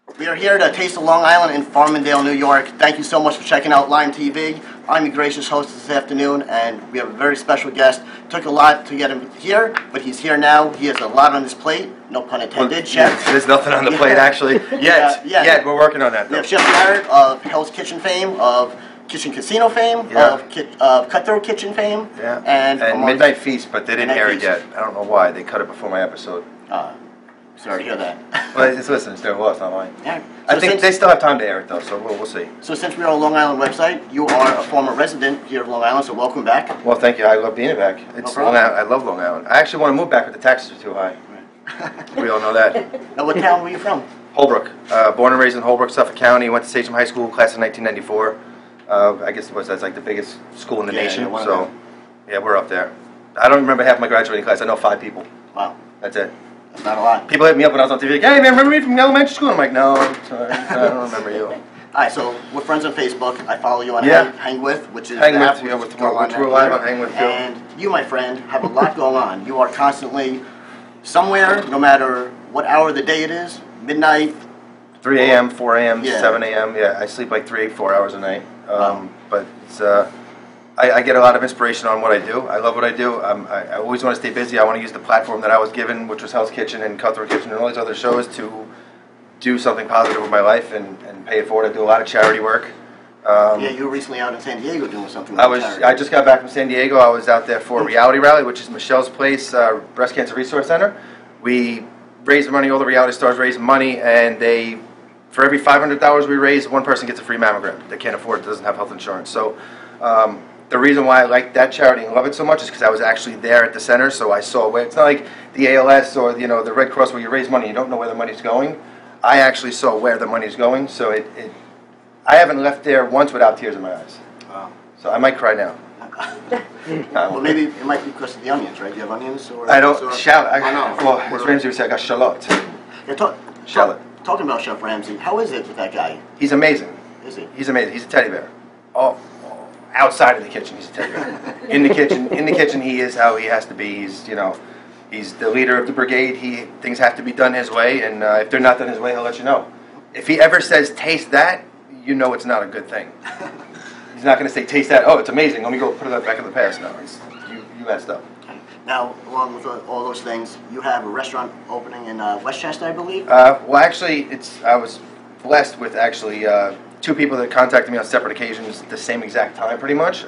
We are here to taste of Long Island in Farmingdale, New York. Thank you so much for checking out Lime TV. I'm your gracious host this afternoon, and we have a very special guest. Took a lot to get him here, but he's here now. He has a lot on his plate, no pun intended. Chef. There's nothing on the plate, actually. Yet, we're working on that, though. We have Chef Barret of Hell's Kitchen fame, of Kitchen Casino fame, of Cutthroat Kitchen fame, and Midnight Feast, but they didn't air it yet. I don't know why. They cut it before my episode. Sorry to hear that. Well, it's it's their loss, not mine. Yeah. So I think they still have time to air it, though, so we'll see. So since we're on Long Island website, you are a former resident here of Long Island, so welcome back. Well, thank you. I love being back. It's Long Island. I love Long Island. I actually want to move back, but the taxes are too high. Right. We all know that. Now, what town were you from? Holbrook. Born and raised in Holbrook, Suffolk County. Went to Sachem High School, class of 1994. I guess that's like the biggest school in the nation. So, yeah, we're up there. I don't remember half my graduating class. I know 5 people. Wow. That's it. That's not a lot. People hit me up when I was on TV, like, hey, man, remember me from elementary school? I'm like, no, sorry, I don't remember you. All right, so we're friends on Facebook. I follow you on Hang With, which is Hang With, which we're live on Hang With, too. And you, my friend, have a lot going on. You are constantly somewhere, no matter what hour of the day it is, midnight. 3 a.m., 4 a.m., 7 a.m., I sleep like 4 hours a night. But it's, I get a lot of inspiration on what I do. I love what I do. I always want to stay busy. I want to use the platform that I was given, which was Hell's Kitchen and Cutthroat Kitchen and all these other shows, to do something positive with my life and pay it forward. I do a lot of charity work. You were recently out in San Diego doing something with charity. I just got back from San Diego. I was out there for a reality rally, which is Michelle's Place Breast Cancer Resource Center. We raise money, all the reality stars raise money, and for every $500 we raise, one person gets a free mammogram. They can't afford it, doesn't have health insurance. So the reason why I like that charity and love it so much is because I was actually there at the center, so I saw where, it's not like the ALS or the Red Cross where you raise money, you don't know where the money's going. I actually saw where the money's going, so I haven't left there once without tears in my eyes. Wow. So I might cry now. Well, maybe it might be because of the onions, right? Do you have onions? I don't, shallot. Well, as Ramsey would say, I got shallot. Shallot. Talking about Chef Ramsey, how is it with that guy? He's amazing. Is he? He's amazing. He's a teddy bear. Oh, outside of the kitchen, he's a teddy bear. In the kitchen, he is how he has to be. He's the leader of the brigade. Things have to be done his way, and if they're not done his way, he'll let you know. If he ever says, taste that, you know it's not a good thing. He's not going to say, taste that, oh, it's amazing, let me go put it back in the past. No, you messed up. Now, along with all those things, you have a restaurant opening in Westchester, I believe? Well, actually, I was blessed with 2 people that contacted me on separate occasions at the same exact time, pretty much.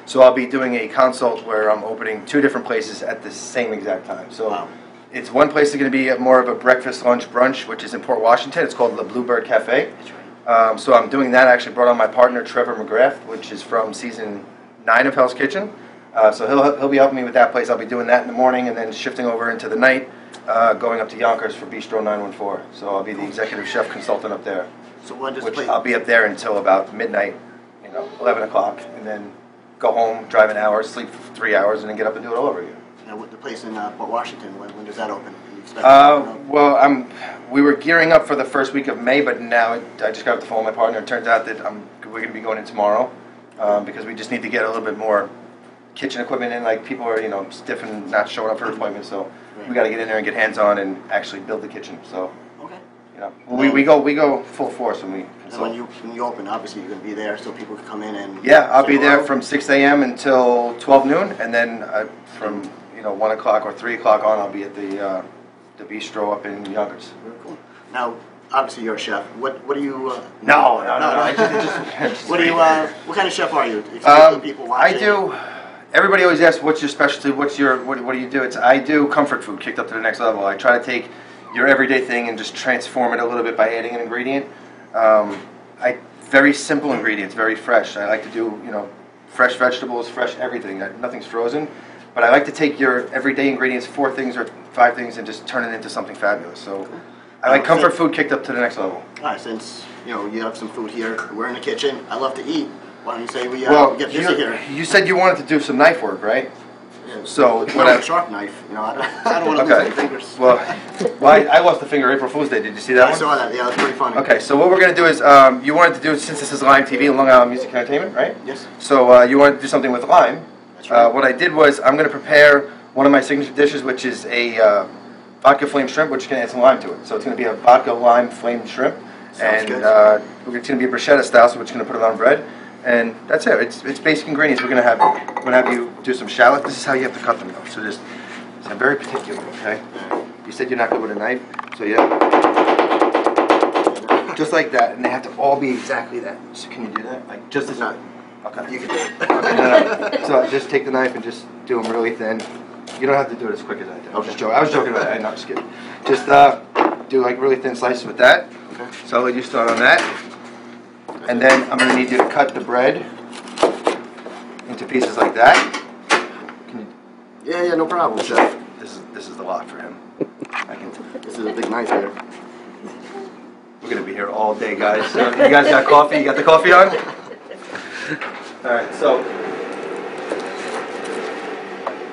So I'll be doing a consult where I'm opening 2 different places at the same exact time. So it's one place is going to be more of a breakfast, lunch, brunch, which is in Port Washington. It's called the Bluebird Cafe. That's right. So I'm doing that. I actually brought on my partner, Trevor McGrath, which is from season 9 of Hell's Kitchen. So he'll be helping me with that place. I'll be doing that in the morning and then shifting over into the night, going up to Yonkers for Bistro 914. So I'll be the executive chef consultant up there. So I'll be up there until about midnight, 11 o'clock, and then go home, drive an hour, sleep for 3 hours, and then get up and do it all over again. Now, with the place in Port Washington, when does that open? Well, we were gearing up for the first week of May, but now I just got off the phone with my partner. It turns out that we're going to be going in tomorrow because we just need to get a little bit more kitchen equipment in. Like, people are stiff and not showing up for appointments, so we got to get in there and get hands on and actually build the kitchen. So we go full force when we consult. And when you open, obviously you're going to be there so people can come in and I'll be there from 6 a.m. until 12 noon, and then from 1 o'clock or 3 o'clock on, I'll be at the bistro up in Yonkers. Very cool. Now, obviously you're a chef. What do you? No. What kind of chef are you? Explain to the people watching. I do. Everybody always asks, "What's your specialty? What do you do?" I do comfort food, kicked up to the next level. I try to take your everyday thing and just transform it a little bit by adding an ingredient. Very simple ingredients, very fresh. I like to do fresh vegetables, fresh everything. Nothing's frozen. But I like to take your everyday ingredients, 4 things or 5 things, and just turn it into something fabulous. So I like comfort food kicked up to the next level. All right, since you have some food here, we're in the kitchen. I love to eat. Why don't you say we get busy here? You said you wanted to do some knife work, right? Yeah. So a sharp knife. I don't want to lose any fingers. Well, I lost a finger April Fool's Day. Did you see that one? I saw that. Yeah, it was pretty funny. Okay, so what we're going to do is, you wanted to do, since this is Lime TV, Long Island Music Entertainment, right? Yes. So you wanted to do something with lime. That's right. What I did was, I'm going to prepare one of my signature dishes, which is a vodka flame shrimp, which can add some lime to it. So it's going to be a vodka lime flame shrimp. And good. It's going to be a bruschetta style, so we're just going to put it on bread. And that's it. It's basic ingredients. We're going to have you do some shallot. This is how you have to cut them, though. So I'm very particular, okay? You said you're not good with a knife, so just like that, and they have to all be exactly that. So can you do that? Like just as not. Okay. You can do it. Okay, no. So just take the knife and just do them really thin. You don't have to do it as quick as I did. I was just joking. I was joking about that. I'm not just kidding. Just do like really thin slices with that. Okay. So I'll let you start on that. And then I'm going to need you to cut the bread into pieces like that. Can you, Yeah, no problem, chef. This is a lot for him. This is a big knife here. We're going to be here all day, guys. So you guys got coffee? You got the coffee on? All right, so. A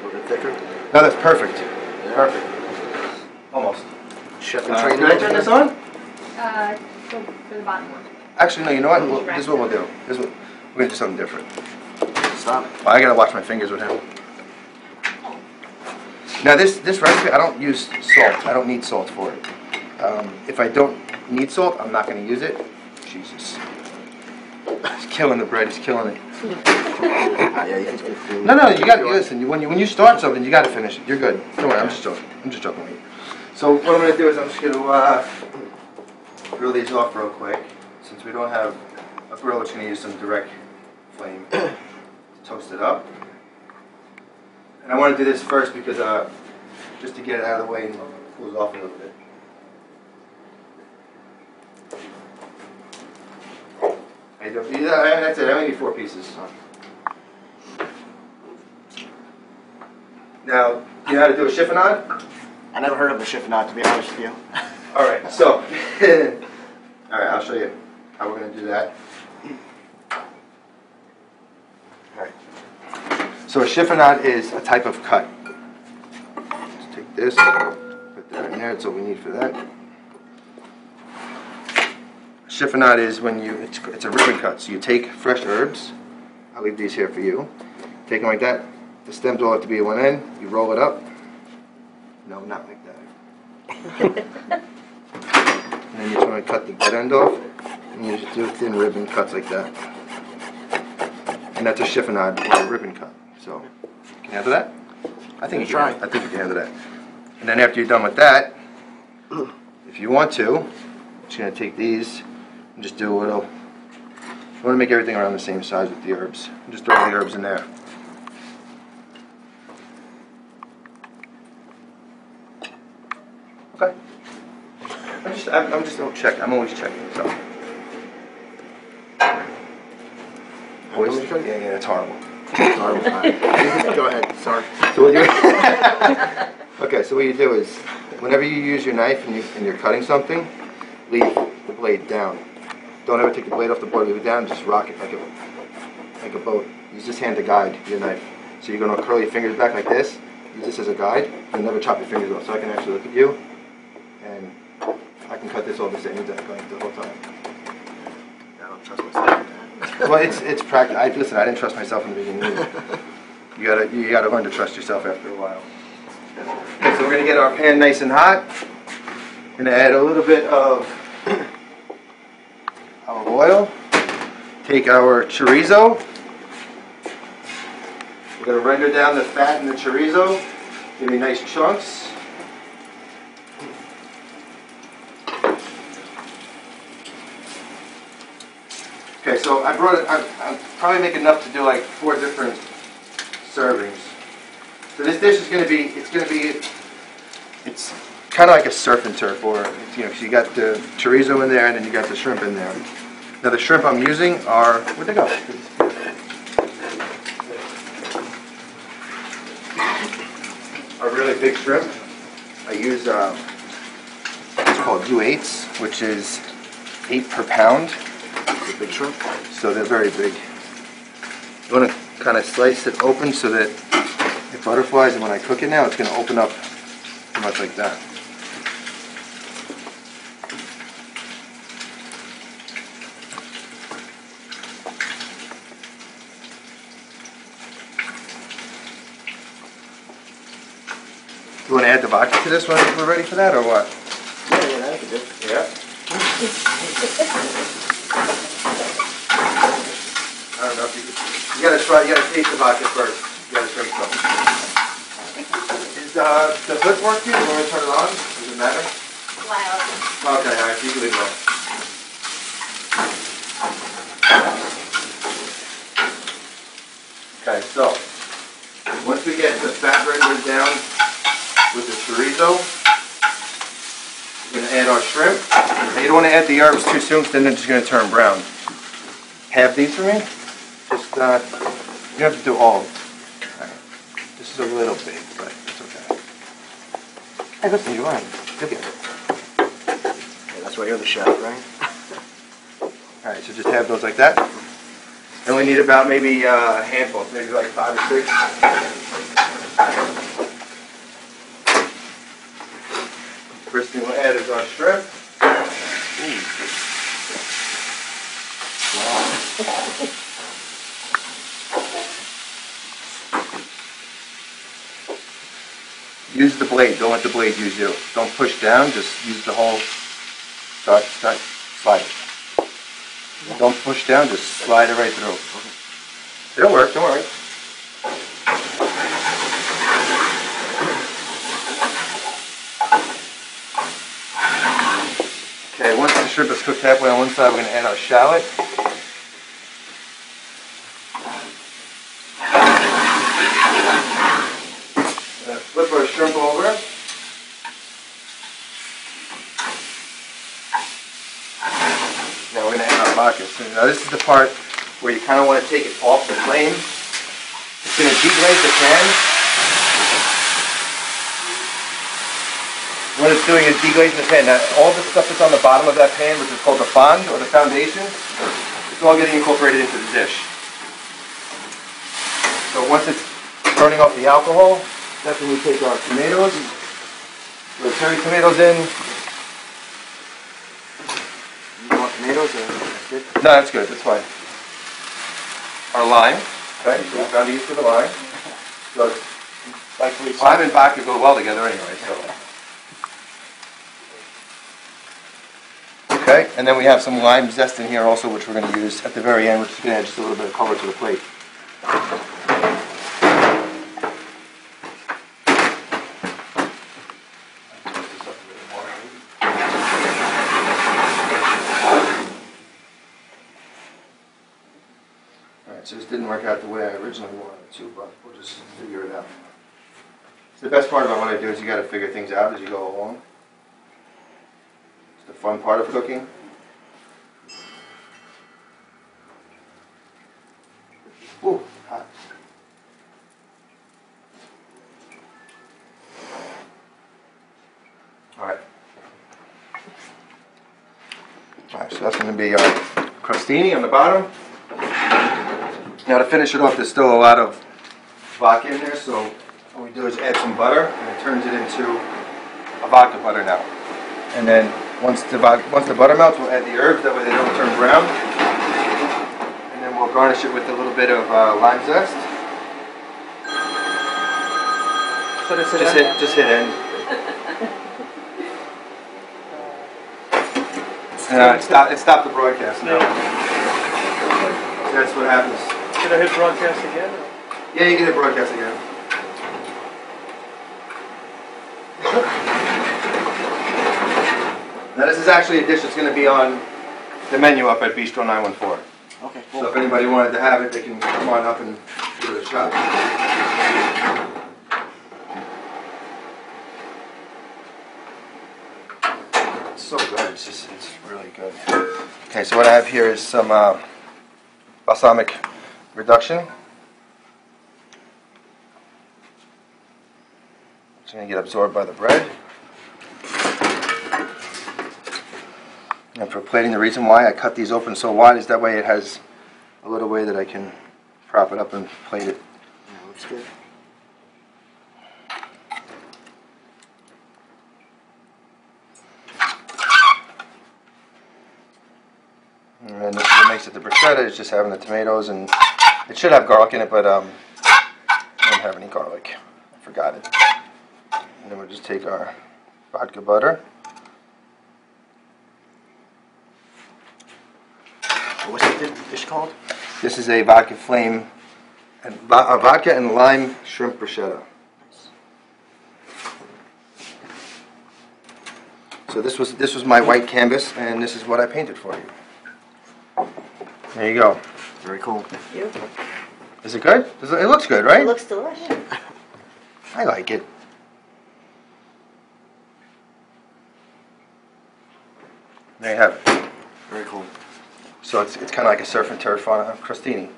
little bit thicker. No, that's perfect. Yeah. Perfect. Almost. Chef and trainer. Can I turn this on? For the bottom one. Actually, no, you know what? This is what we'll do. We're going to do something different. Stop. Well, I got to watch my fingers with him. Now, this recipe, I don't use salt. I don't need salt for it. If I don't need salt, I'm not going to use it. Jesus. He's killing the bread. He's killing it. Yeah, you can do it. No, you got to listen. When you start something, you got to finish it. You're good. Don't worry. I'm just joking. I'm just joking with you. So what I'm going to do is I'm just going to grill these off real quick. Since we don't have a grill, we're just going to use some direct flame to toast it up. And I want to do this first because just to get it out of the way and cools off a little bit. That's it. I only need 4 pieces. Now, do you know how to do a chiffonade? I never heard of a chiffonade, to be honest with you. All right, so, all right, I'll show you how we're going to do that. All right. So a chiffonade is a type of cut. Let's take this, put that in there. That's all we need for that. Chiffonade is when it's a ribbon cut. So you take fresh herbs. I'll leave these here for you. Take them like that. The stems all have to be at one end. You roll it up. No, not like that. And then you just want to cut the butt end off. And you just do thin ribbon cuts like that. And that's a chiffonade or a ribbon cut. So, can you handle that? I think you can handle that. And then after you're done with that, if you want to, I'm just going to take these and just do a little. You want to make everything around the same size with the herbs. Just throw the herbs in there. Okay. I'm just checking. I'm always checking. So. Always. Yeah, it's horrible. Go ahead. Sorry. So what you okay, so what you do is, whenever you use your knife and you're cutting something, leave the blade down. Don't ever take the blade off the board. Leave it down. Just rock it like a boat. Use this hand to guide your knife. So you're going to curl your fingers back like this. Use this as a guide. And never chop your fingers off. So I can actually look at you, and I can cut this all the same exact length the whole time. I don't trust myself. Well, it's practice. Listen, I didn't trust myself in the beginning either. You gotta learn to trust yourself after a while. Okay, so we're gonna get our pan nice and hot. Gonna add a little bit of olive oil. Take our chorizo. We're gonna render down the fat in the chorizo. Give me nice chunks. Okay, so I brought it. I'll probably make enough to do like 4 different servings. So this dish is going to be. It's kind of like a surf and turf, or because you got the chorizo in there and then you got the shrimp in there. Now the shrimp I'm using are where'd they go? A really big shrimp. I use it's called U8s, which is 8 per pound. The big shrimp. So they're very big. You want to kind of slice it open so that it butterflies, and when I cook it now, it's going to open up pretty much like that. You want to add the vodka to this when we're ready for that, or what? Yeah, I could do. Yeah? I don't know if you gotta try, you gotta taste the vodka first. You gotta drink some. Is the hood working? You want me to turn it on? Does it matter? Loud. Okay, alright, so you can leave it on. Okay, so once we get the fat rendered down with the chorizo, we're going to add our shrimp. Now, you don't want to add the herbs too soon because then they're just going to turn brown. Have these for me? Just, you don't have to do all. Alright. This is a little big, but it's okay. Hey, listen, you're right. Look at it. Yeah, that's why you're the chef, right? Alright, so just have those like that. I only need about maybe a handful, maybe like 5 or 6. First thing we'll add is our shrimp. Use the blade, don't let the blade use you. Don't push down, just use the whole, start, slide it. Don't push down, just slide it right through. It'll work, don't worry. Okay, once the shrimp is cooked halfway on one side, we're going to add our shallot. Flip our shrimp over. Now we're going to add our vodka. So now this is the part where you kind of want to take it off the flame. It's going to deglaze the pan. What it's doing is deglazing the pan. Now all the stuff that's on the bottom of that pan, which is called the fond or the foundation, it's all getting incorporated into the dish. So once it's turning off the alcohol, that's when we take our tomatoes. We'll cherry tomatoes in. You want tomatoes or that's good? No, that's good. That's fine. Our lime. Okay, so we found the use for the lime. So lime and vodka go well together anyway. So. Okay, and then we have some lime zest in here also, which we're going to use at the very end, which is going to add just a little bit of color to the plate. So this didn't work out the way I originally wanted it to, but we'll just figure it out. So the best part about what I do is you got to figure things out as you go along. It's the fun part of cooking. Ooh, hot. Alright. Alright, so that's going to be our crostini on the bottom. Now to finish it off, there's still a lot of vodka in there, so what we do is add some butter, and it turns it into a vodka butter now. And then once the butter melts, we'll add the herbs, that way they don't turn brown. And then we'll garnish it with a little bit of lime zest. So this Just hit end. It stopped the broadcast now. That's what happens. Should I hit broadcast again? Or? Yeah, you can hit broadcast again. Now this is actually a dish that's going to be on the menu up at Bistro 914. Okay, cool. So if anybody wanted to have it, they can come on up and give it a shot. It's so good. It's really good. Okay, so what I have here is some balsamic reduction. It's going to get absorbed by the bread. And for plating, the reason why I cut these open so wide is that way it has a little way that I can prop it up and plate it. Yeah, looks good. And then this is what makes it the bruschetta, is just having the tomatoes, and it should have garlic in it, but I don't have any garlic. I forgot it. And then we'll just take our vodka butter. dish called? This is a vodka flame, and vodka and lime shrimp bruschetta. So this was my white canvas, and this is what I painted for you. There you go. Very cool. Beautiful. Is it good? It looks good, right? It looks delicious. I like it. There you have it. Very cool. So it's kind of like a surf and turf on a crostini.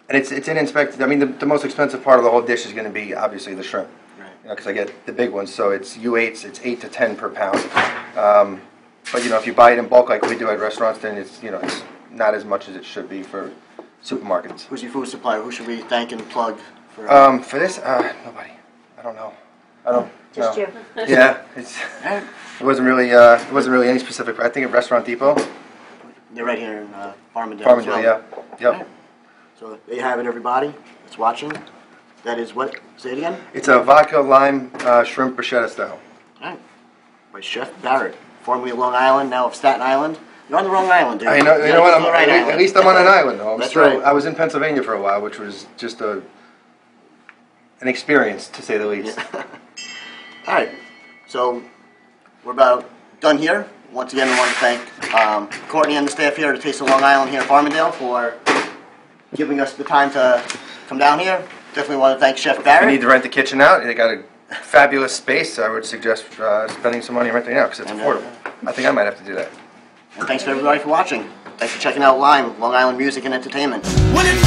And it's inexpensive. I mean, the most expensive part of the whole dish is going to be obviously the shrimp. Right. You know, because I get the big ones, so it's U8s. It's 8 to 10 per pound. But you know, if you buy it in bulk like we do at restaurants, then it's it's not as much as it should be for supermarkets. Who's your food supplier? Who should we thank and plug for? For this, nobody. I don't know. I don't. Just no. you. Yeah, it wasn't really any specific. I think at Restaurant Depot. They're right here in Farmingdale. Farmingdale, as well. yeah. Yep. Right. So there you have it, everybody that's watching. That is what? Say it again. It's a vodka lime shrimp bruschetta style. All right. By Chef Barret, formerly of Long Island, now of Staten Island. You're on the wrong island, dude. I know. You know what? on the right At island. least I'm on an island, though. That's right. I was in Pennsylvania for a while, which was just an experience, to say the least. Yeah. All right. So we're about done here. Once again, we want to thank Courtney and the staff here at the Taste of Long Island here in Farmingdale for giving us the time to come down here. Definitely want to thank Chef Barret. You need to rent the kitchen out. They got a fabulous space. I would suggest spending some money renting it out because it's affordable. I think I might have to do that. And thanks to everybody for watching. Thanks for checking out Lime, Long Island Music and Entertainment. When it